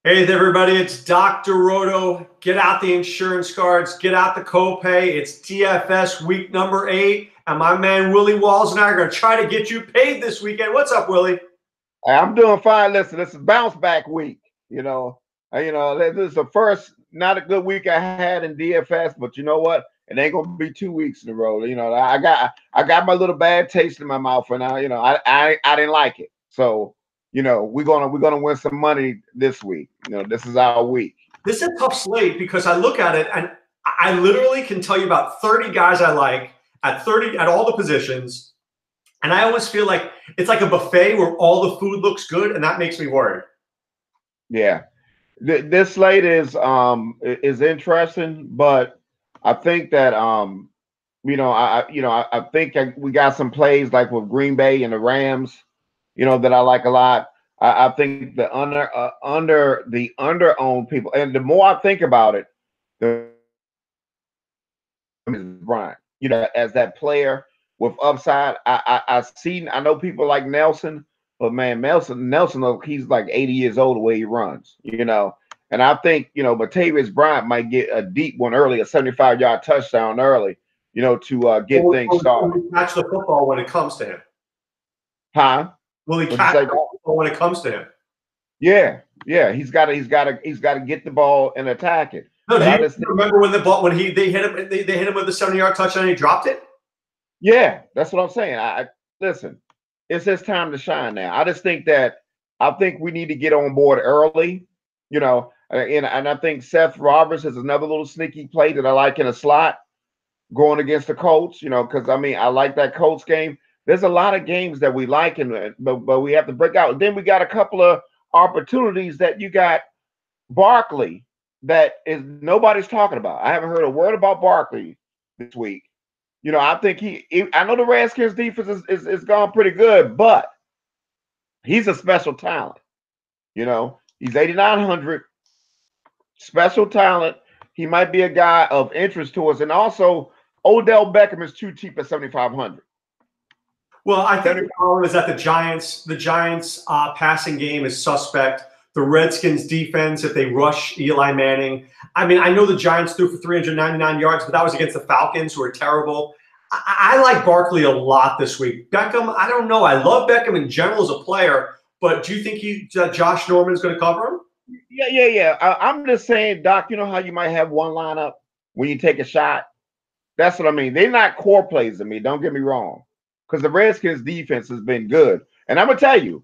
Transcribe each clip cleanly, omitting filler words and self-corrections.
Hey there, everybody. It's Dr. Roto. Get out the insurance cards, get out the copay. It's DFS week number 8. And my man Willie Walls and I are going to try to get you paid this weekend. What's up, Willie? I'm doing fine. Listen, this is bounce back week. This is the first not a good week I had in DFS, but you know what? It ain't gonna be 2 weeks in a row. I got my little bad taste in my mouth, and I didn't like it. So we're gonna win some money this week. This is our week. This is a tough slate because I look at it and I literally can tell you about 30 guys I like at 30 at all the positions. And I always feel like it's like a buffet where all the food looks good, and that makes me worried. Yeah, this slate is interesting, but I think that I think we got some plays like with Green Bay and the Rams, that I like a lot. I think the under owned people, and the more I think about it, the Brian, as that player with upside. I know people like Nelson, but man, Nelson, he's like 80 years old the way he runs. And I think, Batavius Bryant might get a deep one early, a 75-yard touchdown early, to get things started. Will he catch the football when it comes to him? Huh? Will he catch the football when it comes to him? Yeah. He's got to get the ball and attack it. No, do you remember when they hit him with the 70-yard touchdown and he dropped it? Yeah, that's what I'm saying. Listen, it's his time to shine now. I think we need to get on board early, and I think Seth Roberts is another little sneaky play that I like in a slot going against the Colts, because I like that Colts game. There's a lot of games that we like, but we have to break out. Then we got a couple of opportunities that you got Barkley that is nobody's talking about. I haven't heard a word about Barkley this week. I think I know the Redskins defense is gone pretty good, but he's a special talent. He's 8,900, special talent. He might be a guy of interest to us. And also, Odell Beckham is too cheap at 7,500. Well, I think the problem is that the Giants passing game is suspect. The Redskins defense, if they rush Eli Manning. I mean, I know the Giants threw for 399 yards, but that was against the Falcons, who are terrible. I like Barkley a lot this week. Beckham, I don't know. I love Beckham in general as a player, but do you think Josh Norman's going to cover him? Yeah. I'm just saying, Doc, you know how you might have one lineup when you take a shot? That's what I mean. They're not core plays to me. Don't get me wrong. Because the Redskins defense has been good. And I'm going to tell you,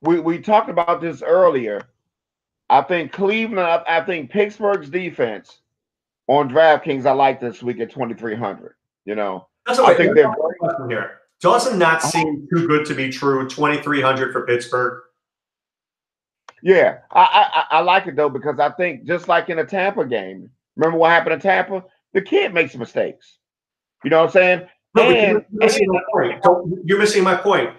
we talked about this earlier. I think Cleveland, I think Pittsburgh's defense on DraftKings, I like this week at 2,300. That's okay. I think they're here. Doesn't that seem too good to be true? 2,300 for Pittsburgh. Yeah, I like it though, because I think just like in a Tampa game, remember what happened in Tampa? The kid makes mistakes. You know what I'm saying? No, you're missing my point. You're missing my point.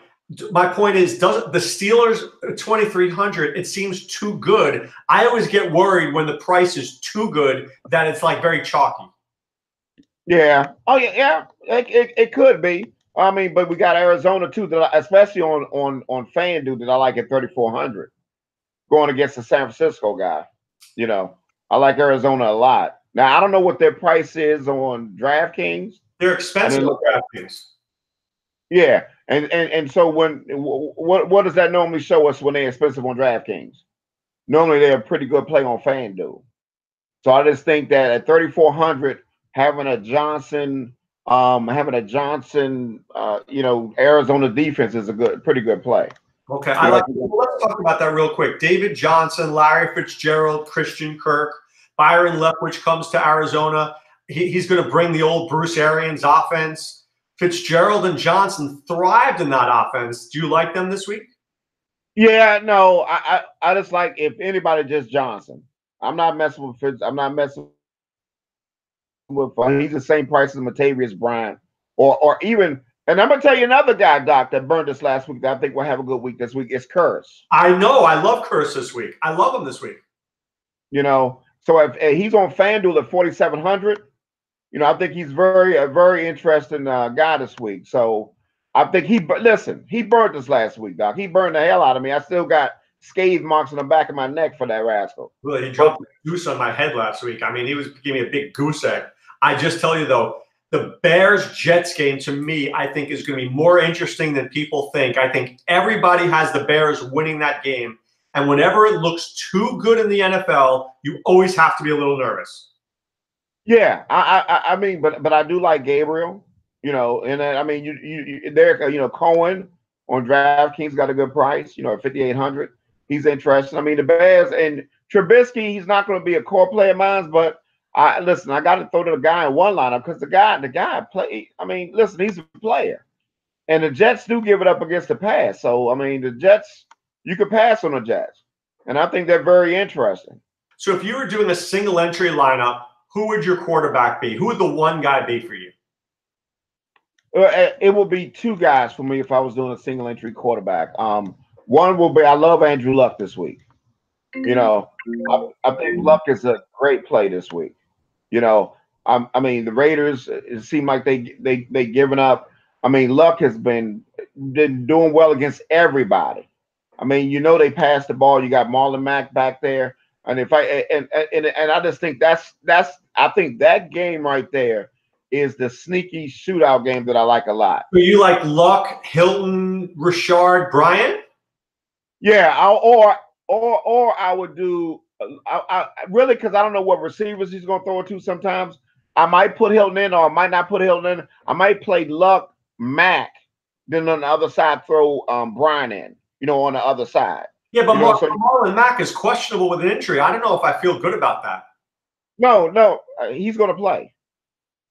My point is, does the Steelers 2,300? It seems too good. I always get worried when the price is too good that it's like very chalky. Yeah. Oh yeah. It could be. I mean, but we got Arizona too, especially on FanDuel, that I like at 3,400, going against the San Francisco guy. I like Arizona a lot. Now I don't know what their price is on DraftKings. They're expensive on DraftKings. Yeah. And so what does that normally show us when they're expensive on DraftKings? Normally they're a pretty good play on FanDuel. So I just think that at 3,400, having a Johnson, Arizona defense is pretty good play. Okay, let's talk about that real quick. David Johnson, Larry Fitzgerald, Christian Kirk, Byron Leftwich comes to Arizona. He's going to bring the old Bruce Arians offense. Fitzgerald and Johnson thrived in that offense. Do you like them this week? Yeah, no. I just like, if anybody, just Johnson. I'm not messing with Fitz. I'm not messing with. He's the same price as Batavius Bryant, or even. And I'm gonna tell you another guy, Doc, that burned us last week that I think will have a good week this week. It's Curse. I know. I love Curse this week. I love him this week. So if he's on FanDuel at 4,700. I think he's a very interesting guy this week. So I think he burned us last week, Doc. He burned the hell out of me. I still got scathe marks on the back of my neck for that rascal. Well, he dropped a goose on my head last week. I mean, he was giving me a big goose egg. I just tell you, though, the Bears-Jets game, to me, I think is going to be more interesting than people think. I think everybody has the Bears winning that game. And whenever it looks too good in the NFL, you always have to be a little nervous. Yeah, I mean, but I do like Gabriel, and I mean, there, Cohen on DraftKings got a good price, at 5,800. He's interesting. I mean, the Bears and Trubisky, he's not going to be a core player of mine, but I got to throw to the guy in one lineup because the guy play. I mean, listen, he's a player, and the Jets do give it up against the pass. So I mean, the Jets, you could pass on the Jets, and I think they're very interesting. So if you were doing a single entry lineup, who would your quarterback be? Who would the one guy be for you? It will be two guys for me if I was doing a single entry quarterback. One will be, I love Andrew Luck this week. I think Luck is a great play this week. I mean, the Raiders, it seemed like they given up. I mean, Luck has been doing well against everybody. I mean, they passed the ball. You got Marlon Mack back there, and I just think I think that game right there is the sneaky shootout game that I like a lot. So you like Luck, Hilton, Richard, Bryant? Yeah, or I would do I really, because I don't know what receivers he's going to throw it to sometimes. I might put Hilton in, or I might not put Hilton in. I might play Luck, Mack, then on the other side throw Brian in, on the other side. Yeah, but Marlon Mack is questionable with an injury. I don't know if I feel good about that. No, he's going to play.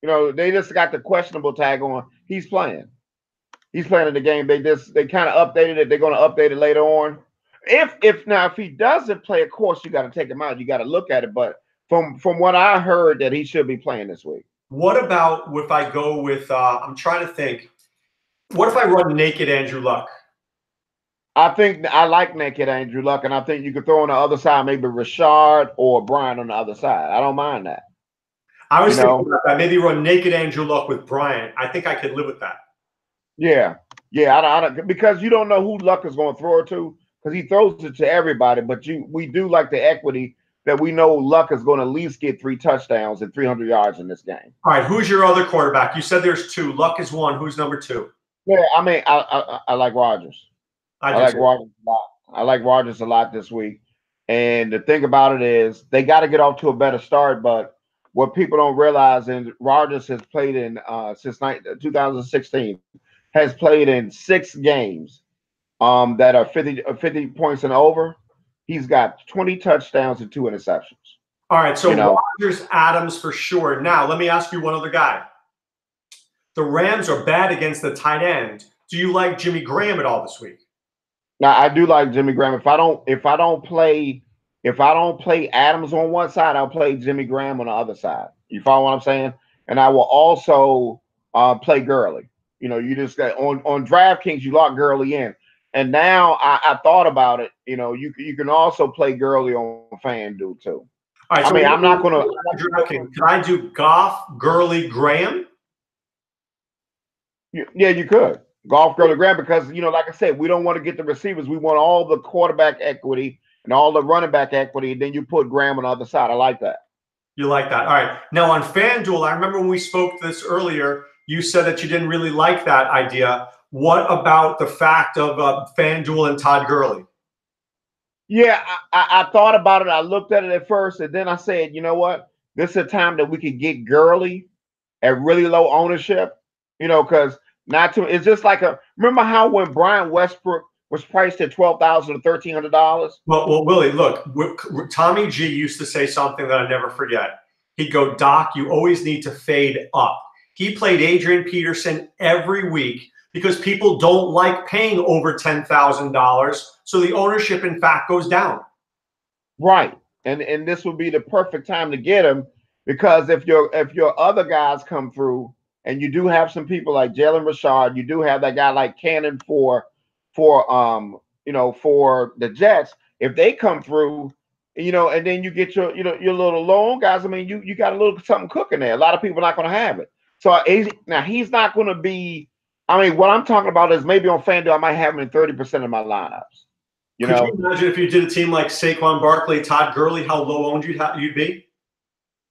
They just got the questionable tag on. He's playing. He's playing in the game. They kind of updated it. They're going to update it later on. If he doesn't play, of course you got to take him out. You got to look at it. But from what I heard, that he should be playing this week. What about if I go with? I'm trying to think. What if I run naked Andrew Luck? I think I like naked Andrew Luck, and I think you could throw on the other side maybe Richard or Brian on the other side. I don't mind that. I was thinking about that. Maybe run naked Andrew Luck with Bryant. I think I could live with that. Yeah. I don't, because you don't know who Luck is going to throw it to, because he throws it to everybody. But we do like the equity that we know Luck is going to at least get 3 touchdowns and 300 yards in this game. All right, who's your other quarterback? You said there's 2. Luck is 1. Who's number 2? Yeah, I mean, I like Rodgers. I like Rodgers a lot. I like Rodgers a lot this week. And the thing about it is they got to get off to a better start. But what people don't realize, and Rodgers has played in since 2016, has played in 6 games that are 50 points and over. He's got 20 touchdowns and 2 interceptions. All right, so Rodgers, Adams for sure. Now, let me ask you one other guy. The Rams are bad against the tight end. Do you like Jimmy Graham at all this week? Now, I do like Jimmy Graham. If I don't play Adams on one side, I'll play Jimmy Graham on the other side. You follow what I'm saying? And I will also play Gurley. You just got on DraftKings, you lock Gurley in. And now I thought about it. You can also play Gurley on FanDuel too. All right, I'm not going to. Can I do Goff, Gurley, Graham? Yeah, you could. Goff, Gurley, Graham, because, like I said, we don't want to get the receivers. We want all the quarterback equity and all the running back equity. And then you put Graham on the other side. I like that. You like that. All right. Now on FanDuel, I remember when we spoke this earlier, you said that you didn't really like that idea. What about the fact of FanDuel and Todd Gurley? Yeah, I thought about it. I looked at it at first, and then I said, you know what? This is a time that we could get Gurley at really low ownership, because it's just like remember how when Brian Westbrook was priced at $12,000 to $1,300? Well, Willie, look, Tommy G used to say something that I never forget. He'd go, Doc, you always need to fade up. He played Adrian Peterson every week because people don't like paying over $10,000. So the ownership, in fact, goes down. Right. And this would be the perfect time to get him, because if your other guys come through, and you do have some people like Jalen Richard, you do have that guy like Cannon for the Jets. If they come through, and then you get your little loan guys. I mean, you got a little something cooking there. A lot of people are not going to have it. So now he's not going to be. I mean, what I'm talking about is maybe on FanDuel I might have him in 30% of my lineups. You Could know? you imagine if you did a team like Saquon Barkley, Todd Gurley, how low owned you'd be?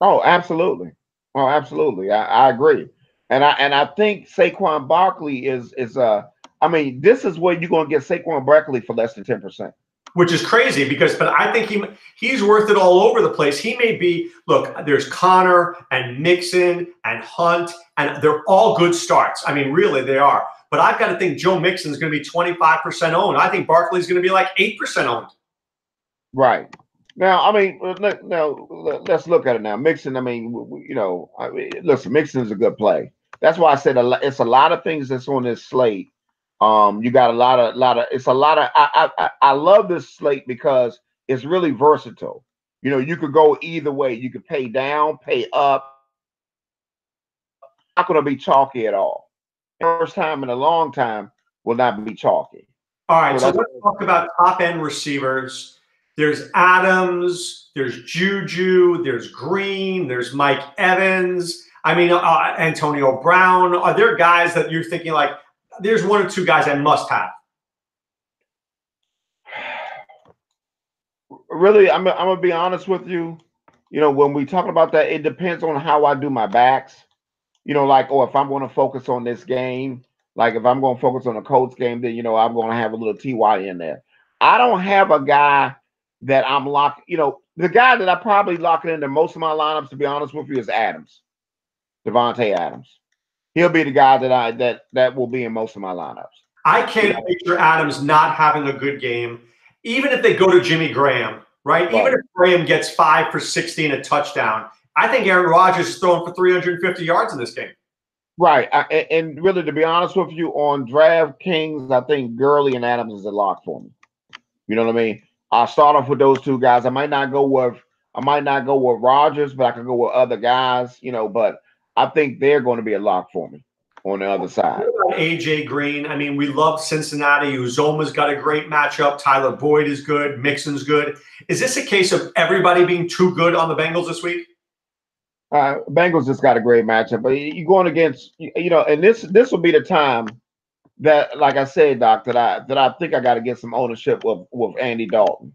Oh, absolutely. Oh, absolutely. I agree. And I think Saquon Barkley is I mean, this is where you're gonna get Saquon Barkley for less than 10%. Which is crazy but I think he's worth it all over the place. He may be, look, there's Connor and Mixon and Hunt, and they're all good starts. I mean, really, they are. But I've got to think Joe Mixon's going to be 25% owned. I think Barkley's going to be like 8% owned. Right. Now, I mean, now let's look at it now. Mixon, I mean, listen, Mixon is a good play. That's why I said it's a lot of things that's on this slate. You got a lot of it's a lot of I love this slate because it's really versatile. You know, you could go either way. You could pay down, pay up. Not going to be chalky at all. First time in a long time will not be chalky. All right, so let's talk about top end receivers. There's Adams, there's Juju, there's Green, there's Mike Evans. I mean, Antonio Brown. Are there guys that you're thinking like, there's one or two guys I must have? Really, I'm gonna be honest with you. You know, when we talk about that, it depends on how I do my backs. You know, like, or if I'm going to focus on this game, like if I'm going to focus on the Colts game, then I'm going to have a little TY in there. I don't have a guy that I'm locking. You know, the guy that I probably locking into most of my lineups, to be honest with you, is Adams, Devontae Adams. He'll be the guy that will be in most of my lineups. I can't picture Adams not having a good game, even if they go to Jimmy Graham, right? Even if Graham gets 5 for 60 and a touchdown, I think Aaron Rodgers is throwing for 350 yards in this game. Right. And really, to be honest with you, on DraftKings, I think Gurley and Adams is a lock for me. You know what I mean? I'll start off with those two guys. I might not go with Rodgers, but I can go with other guys, but I think they're going to be a lock for me on the other side. AJ Green. I mean, we love Cincinnati. Uzoma's got a great matchup. Tyler Boyd is good. Mixon's good. Is this a case of everybody being too good on the Bengals this week? Bengals just got a great matchup, but you're going against, and this will be the time that, like I said, Doc, that I think I got to get some ownership with Andy Dalton,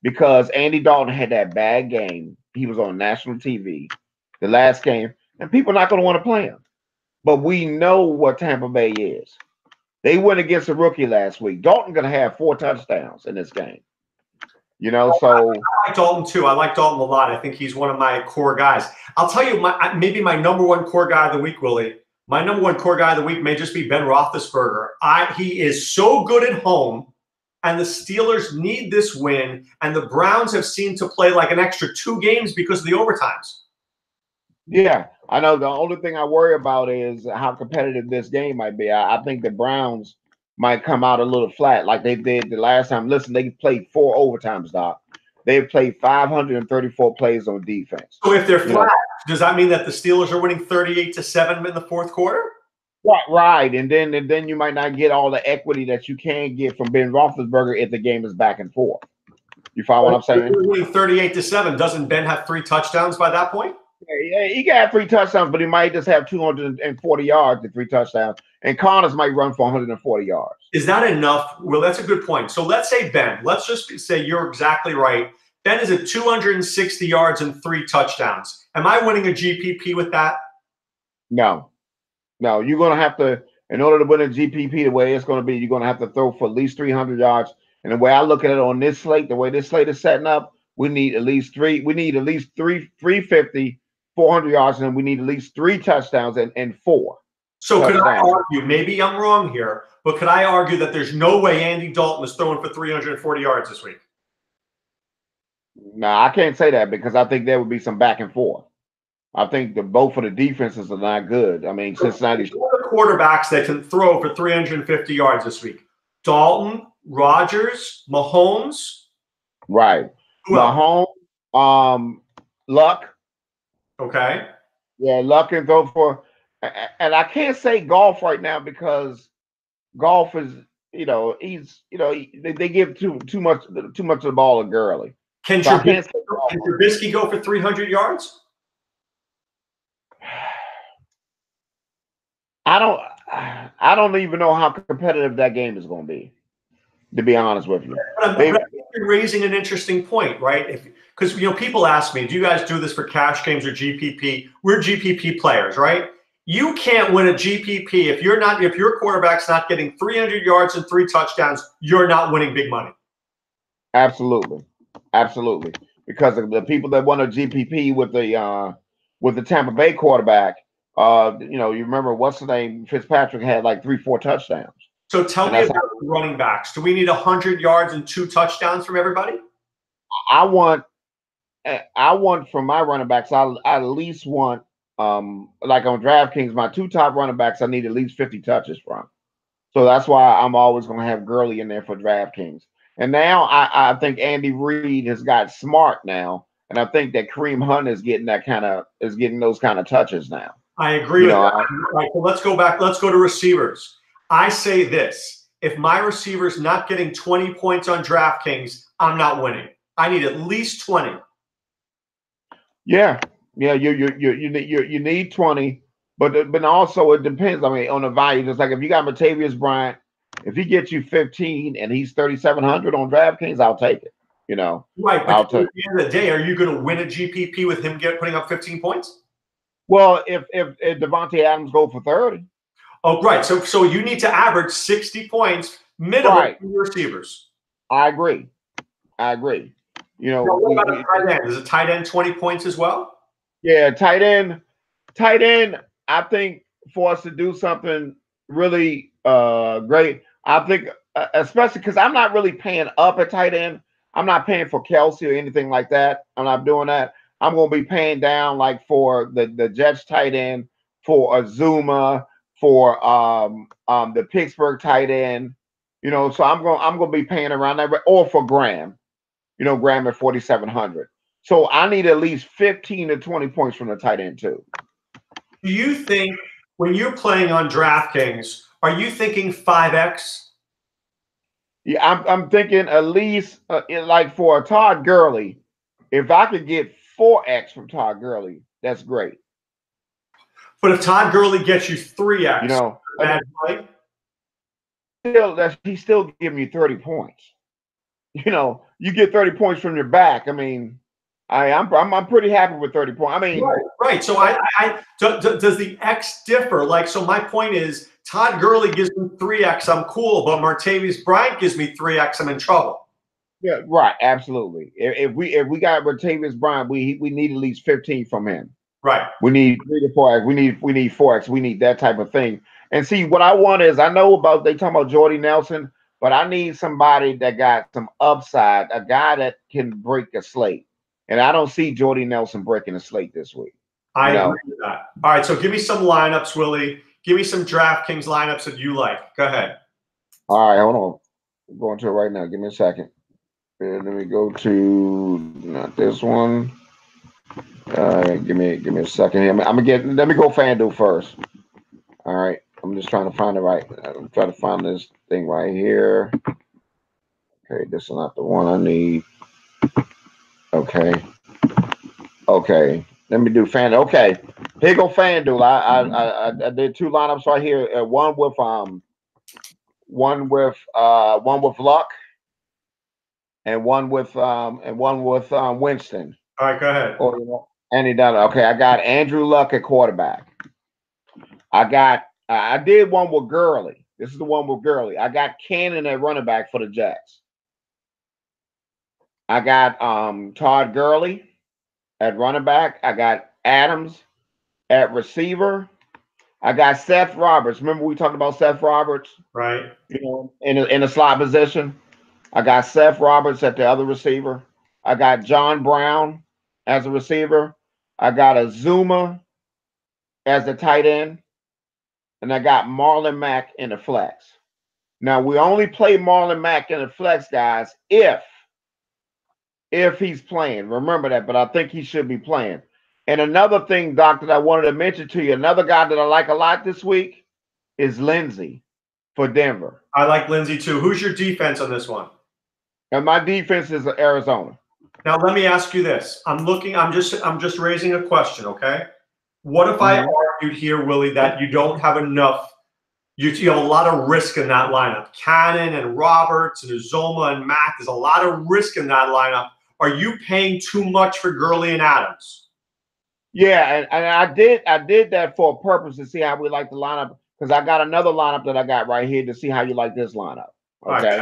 because Andy Dalton had that bad game. He was on national TV the last game, and people are not going to want to play him. But we know what Tampa Bay is. They went against a rookie last week. Dalton going to have 4 touchdowns in this game. So I like Dalton too. I like Dalton a lot. I think he's one of my core guys. I'll tell you, maybe my number one core guy of the week, Willie. My number one core guy of the week may just be Ben Roethlisberger. He is so good at home, and the Steelers need this win, and the Browns have seemed to play like an extra 2 games because of the overtimes. Yeah, I know. The only thing I worry about is how competitive this game might be. I think the Browns might come out a little flat like they did the last time. Listen, they played 4 overtimes, Doc. They've played 534 plays on defense. So if they're flat, does that mean that the Steelers are winning 38-7 in the fourth quarter? Right. And then you might not get all the equity that you can get from Ben Roethlisberger if the game is back and forth. You follow what I'm saying? Winning 38-7. Doesn't Ben have 3 touchdowns by that point? Yeah, he got 3 touchdowns, but he might just have 240 yards and 3 touchdowns. And Connors might run for 140 yards. Is that enough? Well, that's a good point. So let's say Ben. Let's just say you're exactly right. Ben is at 260 yards and 3 touchdowns. Am I winning a GPP with that? No. You're going to have to, in order to win a GPP, the way it's going to be, you're going to have to throw for at least 300 yards. And the way I look at it on this slate, the way this slate is setting up, we need at least 350, 400 yards, and we need at least 3 touchdowns and 4. So could I argue, maybe I'm wrong here, but could I argue that there's no way Andy Dalton is throwing for 340 yards this week? No, I can't say that, because I think there would be some back and forth. I think both of the defenses are not good. I mean, Cincinnati's quarterbacks that can throw for 350 yards this week: Dalton, Rodgers, Mahomes. Right. Mahomes, Luck. Okay. Yeah, Luck can go for, and I can't say Golf right now because Golf is, they give too much of the ball to Gurley. Can Trubisky go for 300 yards? I don't even know how competitive that game is going to be. To be honest with you, but I think you're raising an interesting point, right? Because people ask me, do you guys do this for cash games or GPP? We're GPP players, right? You can't win a GPP if your quarterback's not getting 300 yards and 3 touchdowns. You're not winning big money. Absolutely, absolutely. Because of the people that won a GPP with the Tampa Bay quarterback, you remember what's the name? Fitzpatrick had like 3-4 touchdowns. So tell me about running backs. Do we need 100 yards and 2 touchdowns from everybody? I want from my running backs, I at least want like on DraftKings, my 2 top running backs, I need at least 50 touches from. So that's why I'm always going to have Gurley in there for DraftKings. And now I think Andy Reid has got smart now, and I think that Kareem Hunt is getting those kind of touches now. I agree with that. All right, well, let's go back. Let's go to receivers. I say this: if my receiver's not getting 20 points on DraftKings, I'm not winning. I need at least 20. Yeah. You need 20, but also it depends. I mean, on the value. Just like if you got Latavius Bryant, if he gets you 15 and he's 3,700 on DraftKings, I'll take it. Right. But at the end of the day, are you going to win a GPP with him putting up 15 points? Well, if Devontae Adams go for 30. Oh, right. So you need to average 60 points minimum for your receivers. I agree. What about a tight end? Is a tight end 20 points as well? Yeah, tight end. I think for us to do something really great, I think especially because I'm not really paying up at tight end. I'm not paying for Kelsey or anything like that. I'm not doing that. I'm going to be paying down like for the Jets tight end, for Azuma, for the Pittsburgh tight end. So I'm going to be paying around that, or for Graham. Graham at 4,700. So I need at least 15 to 20 points from the tight end too. Do you think when you're playing on DraftKings, are you thinking 5X? Yeah, I'm thinking at least like for Todd Gurley, if I could get 4X from Todd Gurley, that's great. But if Todd Gurley gets you 3X, bad play? He's still giving you 30 points. You get 30 points from your back. I mean, I'm pretty happy with 30 points. I mean, right. So does the X differ? Like, so my point is, Todd Gurley gives me 3X, I'm cool, but Martavis Bryant gives me 3X, I'm in trouble. Yeah, right. Absolutely. If we got Martavis Bryant, we need at least 15 from him. Right. We need 3 to 4X. We need 4X. We need that type of thing. And see, what I want is, I know they talk about Jordy Nelson, but I need somebody that got some upside, a guy that can break a slate. And I don't see Jordy Nelson breaking a slate this week. I agree with that. All right, so give me some lineups, Willie. Give me some DraftKings lineups that you like. Go ahead. All right, hold on. I'm going to it right now. Give me a second. Let me go to not this one. Give me a second here. Let me go FanDuel first. All right. I'm just trying to find it right. I'm trying to find this thing right here. Okay, this is not the one I need. Okay. Let me do FanDuel. Okay, here go FanDuel. I did 2 lineups right here. One with Luck, and one with Winston. All right, go ahead. And he done it. Okay, I got Andrew Luck at quarterback. I did one with Gurley. This is the one with Gurley. I got Cannon at running back for the Jets. I got Todd Gurley at running back. I got Adams at receiver. I got Seth Roberts. Remember we talked about Seth Roberts? Right. In a slot position. I got Seth Roberts at the other receiver. I got John Brown as a receiver. I got Azuma as a tight end. And I got Marlon Mack in the flex. Now, we only play Marlon Mack in the flex, guys, if he's playing. Remember that, but I think he should be playing. And another thing, Doc, that I wanted to mention to you, another guy that I like a lot this week is Lindsey for Denver. I like Lindsey too. Who's your defense on this one? And my defense is Arizona. Now, let me ask you this. I'm just raising a question, okay? What if I argued here, Willie, that you don't have enough You have a lot of risk in that lineup. Cannon and Roberts and Uzoma and Mack. There's a lot of risk in that lineup. Are you paying too much for Gurley and Adams? Yeah, and I did that for a purpose to see how we like the lineup, because I got another lineup that I got right here to see how you like this lineup. Okay.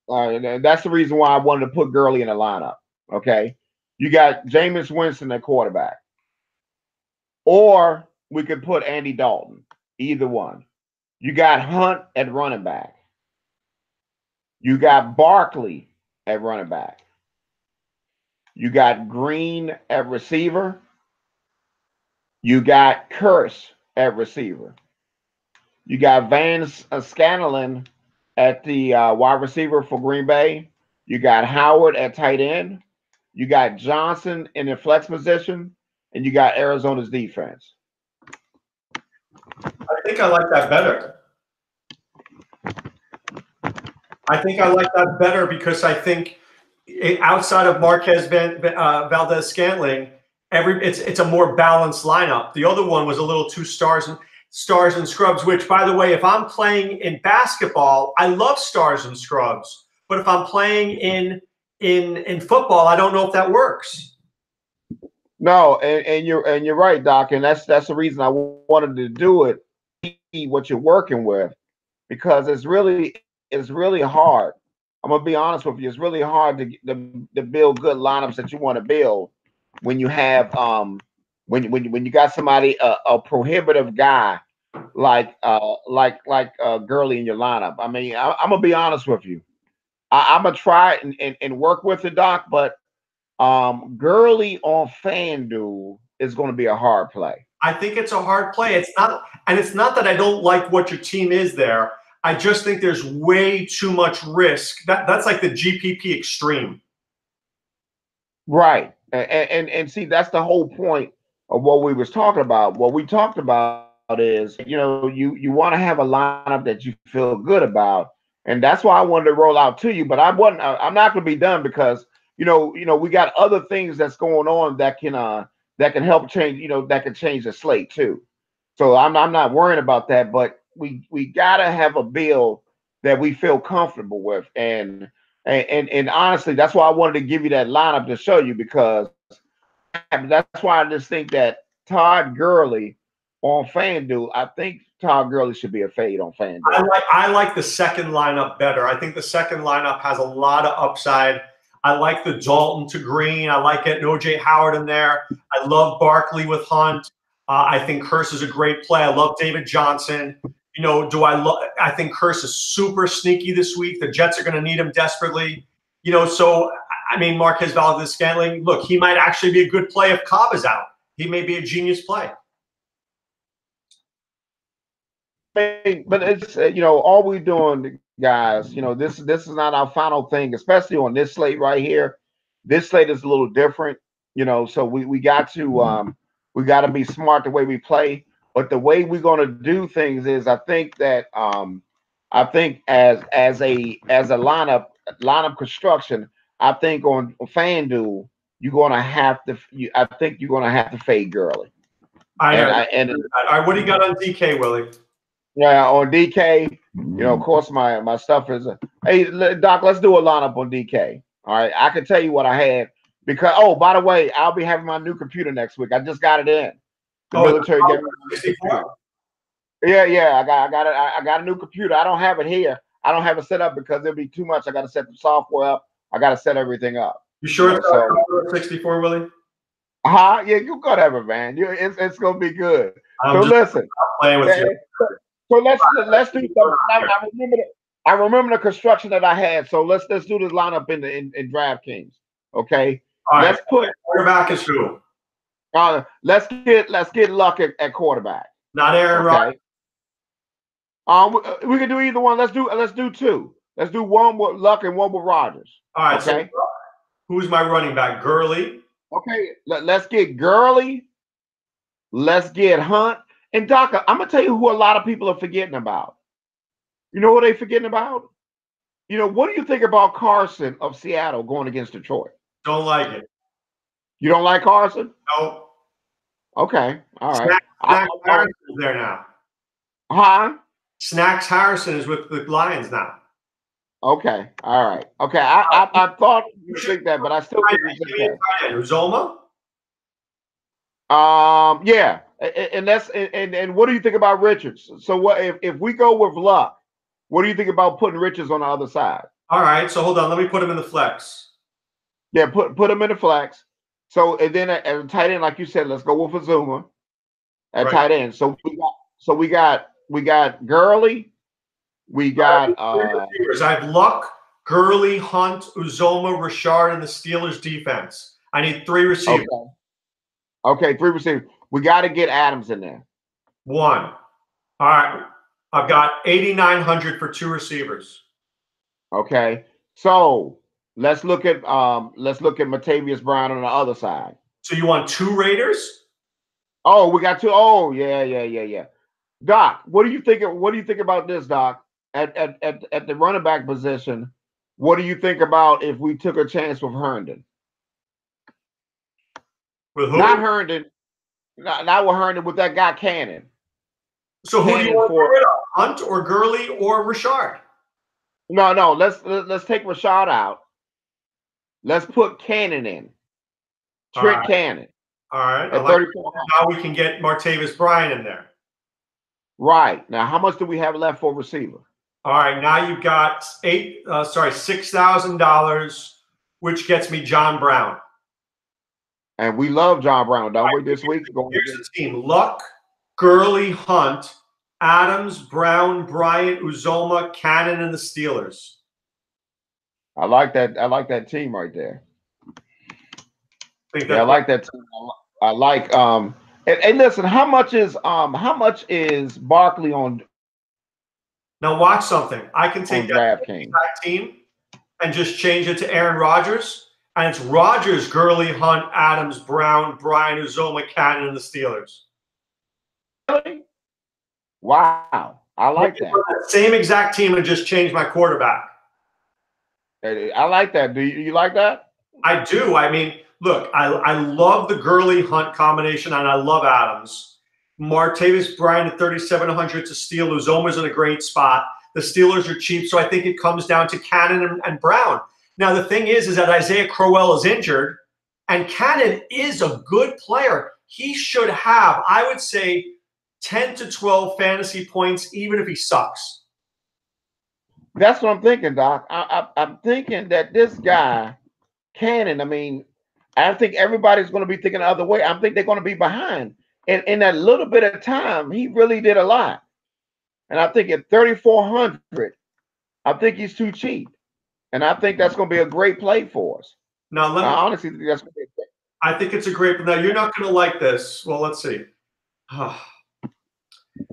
And that's the reason why I wanted to put Gurley in the lineup. Okay. You got Jameis Winston at quarterback. Or we could put Andy Dalton. Either one. You got Hunt at running back. You got Barkley at running back. You got Green at receiver. You got Curse at receiver. You got Van Scanlon at the wide receiver for Green Bay. You got Howard at tight end. You got Johnson in the flex position. And you got Arizona's defense. I think I like that better. I think I like that better because I think outside of Marquez Valdez Scantling, it's a more balanced lineup. The other one was a little too stars and scrubs, which, by the way, if I'm playing in basketball, I love stars and scrubs. But if I'm playing in football, I don't know if that works. No, and you're right, Doc, and that's the reason I wanted to do it. See what you're working with, because it's really hard. I'm gonna be honest with you. It's really hard to build good lineups that you want to build when you have when you got somebody a prohibitive guy like Gurley in your lineup. I mean, I'm gonna be honest with you. I'm gonna try and work with the Doc, but Gurley on FanDuel is going to be a hard play. I think it's a hard play. It's not that I don't like what your team is there. I just think there's way too much risk. That's like the GPP extreme. Right. And see, that's the whole point of what we was talking about. What we talked about is, you want to have a lineup that you feel good about. And that's why I wanted to roll out to you, but I'm not going to be done because we got other things that's going on that can help change, that can change the slate too. So I'm not worrying about that, but we gotta have a build that we feel comfortable with. And honestly, that's why I wanted to give you that lineup to show you, because that's why I just think that Todd Gurley on FanDuel, I think Todd Gurley should be a fade on FanDuel. I like the second lineup better. I think the second lineup has a lot of upside. I like the Dalton to Green. I like getting OJ Howard in there. I love Barkley with Hunt. I think Curse is a great play. I love David Johnson. I think Curse is super sneaky this week. The Jets are going to need him desperately. So I mean, Marquez Valdez Scantling, look, he might actually be a good play if Cobb is out. He may be a genius play. But it's all we're doing, guys. This is not our final thing, especially on this slate right here. This slate is a little different, so we got to be smart the way we play. But the way we're gonna do things is, I think that as a lineup construction, I think on FanDuel you're gonna have to fade Gurley. All right, what do you got on DK, Willie? Yeah, on DK, of course my stuff is. Hey, Doc, let's do a lineup on DK. All right, I can tell you what I had because. Oh, by the way, I'll be having my new computer next week. I just got it in. The military gave me a new computer. Yeah, I got a new computer. I don't have it here. I don't have it set up because it'll be too much. I got to set the software up. I got to set everything up. You sure it's 64, Willie? Yeah, you got it, man. It's gonna be good. So listen. Playing with you. So let's do something. I remember the construction that I had. So let's do this lineup in DraftKings. Okay. All right. Let's put quarterback is who? Let's get Luck at quarterback. Not Aaron Rodgers. We can do either one. Let's do two. Let's do one with Luck and one with Rodgers. All right. Okay. So who's my running back? Gurley. Okay. Let's get Gurley. Let's get Hunt. And Doc, I'm gonna tell you who a lot of people are forgetting about. You know what they're forgetting about? What do you think about Carson of Seattle going against Detroit? Don't like it. You don't like Carson? No. Okay. All right. Zach there now. Huh? Snacks Harrison is with the Lions now. Okay, all right. Okay, I thought you think that, but I still think you think that. Uzoma? Yeah, and what do you think about Richards? So what if we go with Luck? What do you think about putting Richards on the other side? All right, so hold on, let me put him in the flex. Yeah, put him in the flex. So and then at tight end, like you said, let's go with Uzoma at tight end. So we got Gurley. We got I have Luck, Gurley, Hunt, Uzoma, Rashard, and the Steelers defense. I need 3 receivers. Okay, 3 receivers. We got to get Adams in there. 1. All right. I've got 8,900 for 2 receivers. Okay. So let's look at Martavius Brown on the other side. So you want 2 Raiders? Oh, we got 2. Oh, yeah. Doc, what do you think about this, Doc? At the running back position, what do you think about if we took a chance with Herndon? With who? Not Herndon. Not with Herndon, with that guy Cannon. So who do you want to get rid of? Hunt or Gurley or Rashard? No. Let's take Rashard out. Let's put Cannon in. Trent Cannon. All right. At 34. Now we can get Martavis Bryant in there. Right. Now, how much do we have left for receiver? All right. Now you've got $6,000, which gets me John Brown. And we love John Brown, don't we, this week? Here's the team. Luck, Gurley, Hunt, Adams, Brown, Bryant, Uzoma, Cannon, and the Steelers. I like that. I like that team right there. I like that team. I like and listen, how much is Barkley on? Now watch something. I can take that exact team and just change it to Aaron Rodgers. And it's Rodgers, Gurley, Hunt, Adams, Brown, Bryant, Uzoma, Cannon, and the Steelers. Really? Wow. I like that. Same exact team and just change my quarterback. I like that. Do you like that? I do. I mean, look, I love the Gurley Hunt combination, and I love Adams. Martavis Bryant at 3,700 to steal. Uzoma's in a great spot. The Steelers are cheap, so I think it comes down to Cannon and Brown. Now, the thing is that Isaiah Crowell is injured, and Cannon is a good player. He should have, I would say, 10 to 12 fantasy points, even if he sucks. That's what I'm thinking, Doc. I'm thinking that this guy, Cannon, I mean, I think everybody's going to be thinking the other way. I think they're going to be behind. And in that little bit of time, he really did a lot. And I think at 3,400, I think he's too cheap. And I think that's going to be a great play for us. Now, I honestly think that's going to be a great play. I think it's a great. Now, you're not going to like this. Well, let's see. No,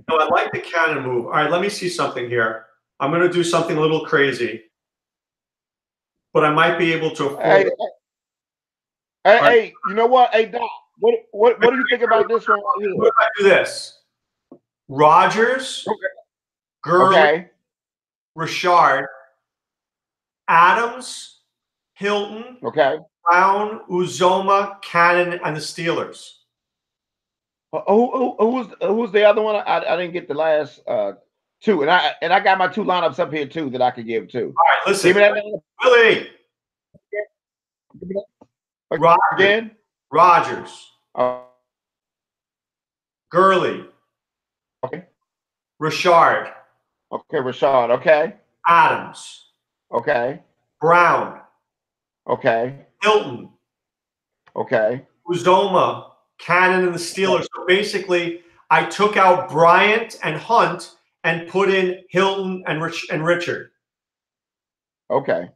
I like the Cannon move. All right, let me see something here. I'm going to do something a little crazy, but I might be able to afford it. Hey, you know what? Hey, Doc, what do you think about this one right here? What if I do this? Rodgers, Gurley, Rashard, Adams, Hilton, Brown, Uzoma, Cannon, and the Steelers. Who's the other one? I didn't get the last 2, and I got my 2 lineups up here too that I could give too. All right, listen, give me that. Willie. Again? Rodgers. Gurley. Okay. Rashard. Okay, Rashard. Okay. Adams. Okay. Brown. Okay. Hilton. Okay. Uzoma, Cannon, and the Steelers. So basically, I took out Bryant and Hunt and put in Hilton and Richard. Okay.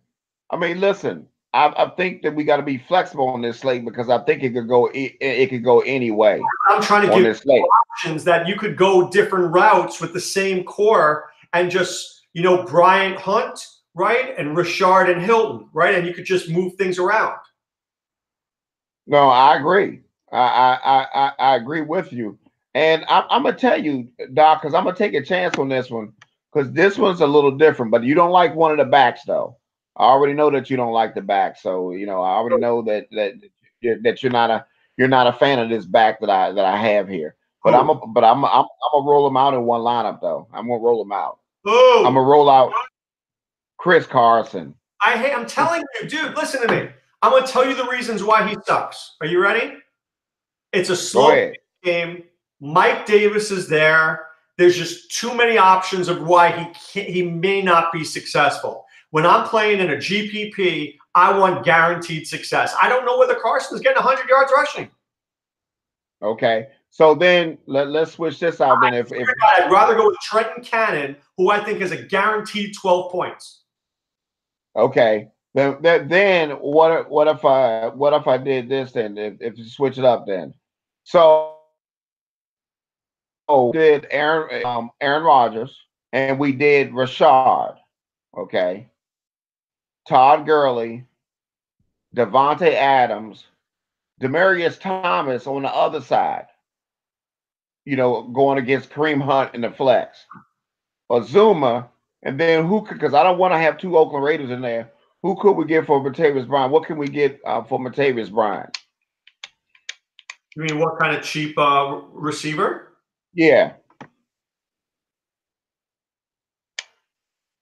I mean, listen, I think that we got to be flexible on this slate because I think it could go any way. I'm trying to give you options that you could go different routes with the same core and just, Bryant, Hunt, right? And Rashard and Hilton, right? And you could just move things around. No, I agree. I agree with you. And I'm going to tell you, Doc, because I'm going to take a chance on this one because this one's a little different, but you don't like one of the backs, though. I already know that you don't like the back. So, I already know that you're not a fan of this back that I have here. But I'm gonna roll them out in one lineup though. I'm gonna roll them out. Oh, I'm gonna roll out Chris Carson. I'm telling you, dude. Listen to me. I'm gonna tell you the reasons why he sucks. Are you ready? It's a slow game. Mike Davis is there. There's just too many options of why he may not be successful. When I'm playing in a GPP, I want guaranteed success. I don't know whether Carson's getting 100 yards rushing. Okay, so then let's switch this out. Then if I'd rather go with Trenton Cannon, who I think is a guaranteed 12 points. Okay, then what if I did this then? If you switch it up then, so did Aaron Rodgers and we did Rashard. Okay, Todd Gurley, Devontae Adams, Demaryius Thomas on the other side. You know, going against Kareem Hunt in the flex, Azuma, and then who could? Because I don't want to have two Oakland Raiders in there. Who could we get for Martavis Bryant? What can we get for Martavis Bryant? You mean what kind of cheap receiver? Yeah.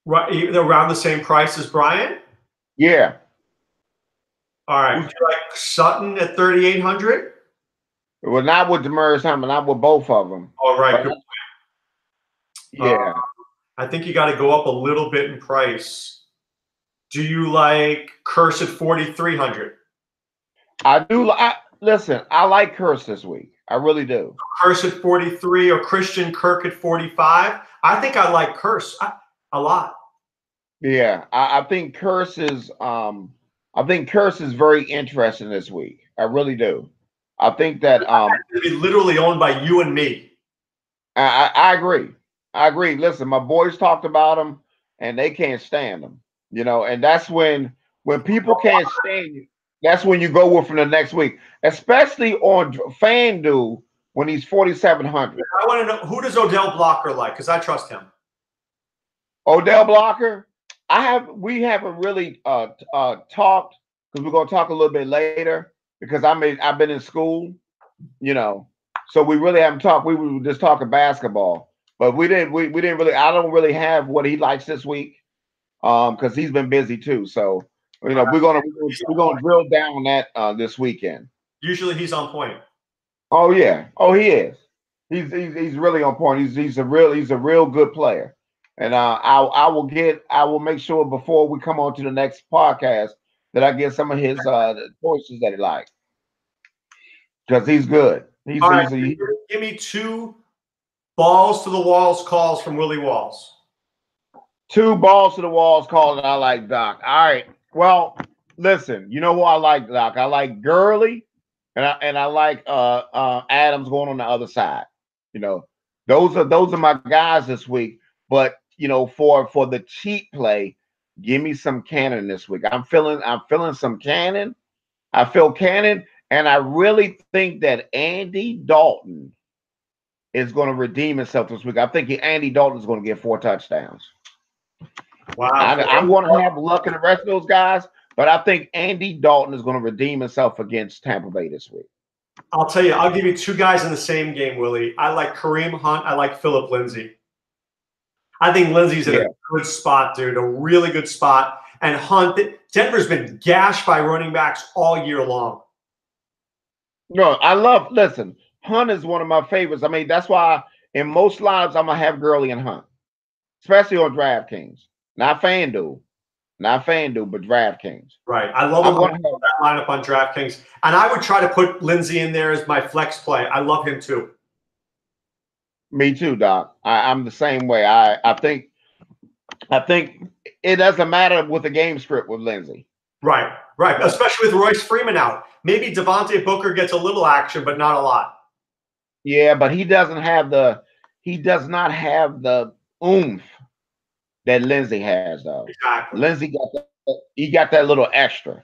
Right, around the same price as Bryant? Yeah. All right. Would you like Sutton at 3,800? Well, not with Demaryius Thomas, not with both of them. All right. Good yeah. I think you got to go up a little bit in price. Do you like Curse at 4,300? I do. Listen, I like Curse this week. I really do. Curse at 43 or Christian Kirk at 45? I think I like Curse a lot. Yeah, I think Curse is very interesting this week. I really do. I think that be literally owned by you and me. I agree. I agree. Listen, my boys talked about him and they can't stand him. You know, and that's when people can't stand you, that's when you go with from the next week, especially on FanDuel when he's 4,700. I want to know, who does Odell Blocker like? Because I trust him. Odell Blocker, we haven't really talked, because we're gonna talk a little bit later, because I've been in school, you know, so we really haven't talked. We were just talking basketball, but we didn't really. I don't really have what he likes this week, because he's been busy too. So you know, we're gonna drill down on that this weekend. Usually he's on point. Oh yeah, oh he is. He's really on point. He's a real good player. And I will make sure before we come on to the next podcast that I get some of his choices that he likes, because he's good. Give me 2 balls to the walls calls from Willie Walls. 2 balls to the walls calls that I like, Doc. All right. Well, listen, you know who I like, Doc? I like Gurley, and I like Adams going on the other side. You know, those are my guys this week. But you know, for the cheap play, give me some Cannon this week. I'm feeling some Cannon. I feel Cannon, and I really think that Andy Dalton is going to redeem himself this week. I think Andy Dalton is going to get 4 touchdowns. Wow. I'm going to have luck in the rest of those guys, but I think Andy Dalton is going to redeem himself against Tampa Bay this week. I'll tell you, I'll give you 2 guys in the same game, Willie. I like Kareem Hunt. I like Phillip Lindsay. I think Lindsay's in a good spot, dude, a really good spot. And Hunt, Denver's been gashed by running backs all year long. No, listen, Hunt is one of my favorites. I mean, that's why in most lineups I'm going to have Gurley and Hunt, especially on DraftKings. Not FanDuel, but DraftKings. Right. I love that lineup on DraftKings. And I would try to put Lindsay in there as my flex play. I love him too. Me too, Doc. I'm the same way. I think it doesn't matter with the game script with Lindsay. Right. Especially with Royce Freeman out. Maybe Devontae Booker gets a little action, but not a lot. Yeah, but he does not have the oomph that Lindsay has, though. Exactly. Lindsay got that little extra,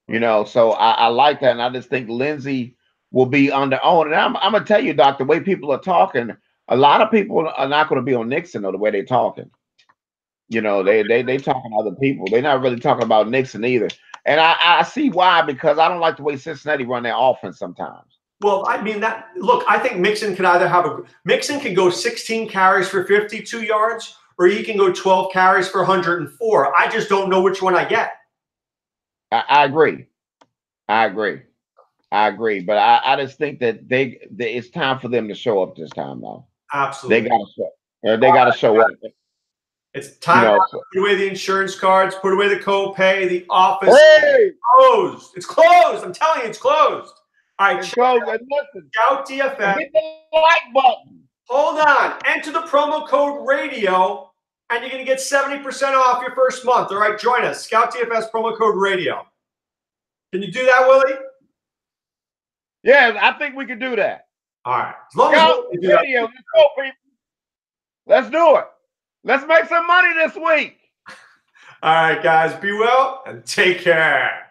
you know. So I like that, and I just think Lindsay will be under owned. And I'm gonna tell you, Doc, the way people are talking. A lot of people are not going to be on Nixon, though, the way they're talking. You know, they talking to other people. They're not really talking about Nixon either. And I see why, because I don't like the way Cincinnati run their offense sometimes. Well, I mean that. Look, I think Mixon could either have Mixon can go 16 carries for 52 yards, or he can go 12 carries for 104. I just don't know which one I get. I agree. I agree. But I just think that it's time for them to show up this time now. Absolutely, they gotta show. They gotta show up. It's time to put away the insurance cards, put away the co-pay, the office. Hey! Closed. It's closed. I'm telling you, it's closed. All right, it's closed. Listen, Scout DFS. hit the like button. Hold on. Enter the promo code radio, and you're going to get 70% off your first month. All right, join us. Scout DFS promo code radio. Can you do that, Willie? Yeah, I think we can do that. All right. As long Scout as we radio. Let's go, people. Let's do it. Let's make some money this week. All right, guys. Be well and take care.